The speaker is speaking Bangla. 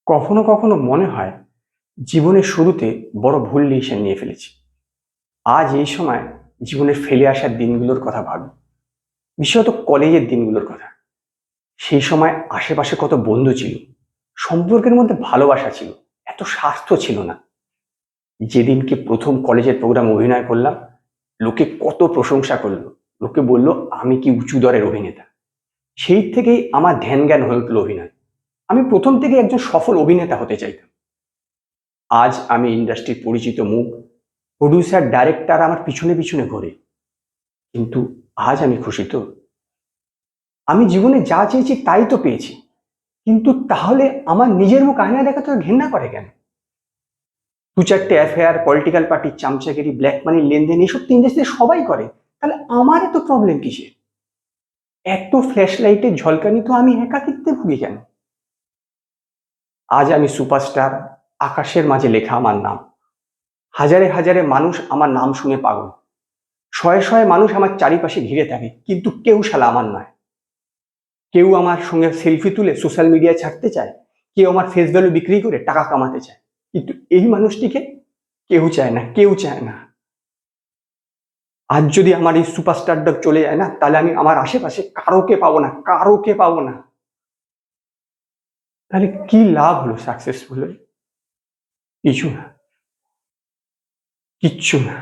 কখনো কখনো মনে হয় জীবনের শুরুতে বড় ভুল ডিসিশন নিয়ে ফেলেছি। আজ এই সময় জীবনের ফেলে আসার দিনগুলোর কথা ভাবি, বিশেষত কলেজের দিনগুলোর কথা। সেই সময় আশেপাশে কত বন্ধু ছিল, সম্পর্কের মধ্যে ভালোবাসা ছিল, এত স্বার্থ ছিল না। যেদিনকে প্রথম কলেজের প্রোগ্রাম অভিনয় করলাম, লোকে কত প্রশংসা করলো, লোকে বলল আমি কি উঁচু দরের অভিনেতা। সেই থেকেই আমার ধ্যান জ্ঞান হয়ে উঠল অভিনয়। আমি প্রথম থেকে একজন সফল অভিনেতা হতে চাইতাম। আজ আমি ইন্ডাস্ট্রির পরিচিত মুখ, প্রডিউসার ডাইরেক্টর আমার পিছনে পিছনে ঘোরে। কিন্তু আজ আমি খুশি তো। আমি জীবনে যা চেয়েছি তাই তো পেয়েছি। কিন্তু তাহলে আমার নিজের মুখ আয়নায় দেখা তো ঘেন্না করে কেন? দু চারটে অ্যাফেয়ার, পলিটিক্যাল পার্টির চামচাগিরি, ব্ল্যাক মানির লেনদেন, এসব তো ইন্ডাস্ট্রিতে সবাই করে। তাহলে আমার এত প্রবলেম কিসের? এত ফ্ল্যাশ লাইটের ঝলকানি তো আমি একাকিত্বে ভুগি কেন? আজ আমি সুপারস্টার, আকাশের মাঝে লেখা আমার নাম। হাজারে হাজারে মানুষ আমার নাম শুনে পাগল। শয়ে শয়ে মানুষ আমার চারিপাশে ঘিরে থাকে, কিন্তু কেউ শালা আমার নয়। কেউ আমার সঙ্গে সেলফি তুলে সোশ্যাল মিডিয়ায় ছাড়তে চায়, কেউ আমার ফেস ভ্যালু বিক্রি করে টাকা কামাতে চায়, কিন্তু এই মানুষটিকে কেউ চায় না, কেউ চায় না। আজ যদি আমার এই সুপারস্টারটা চলে যায় না, তাহলে আমি আমার আশেপাশে কারোকে পাবো না, কারোকে পাবো না। তাহলে কি লাভ হলো সাকসেসফুল হয়ে? কিছু না, কিচ্ছু না।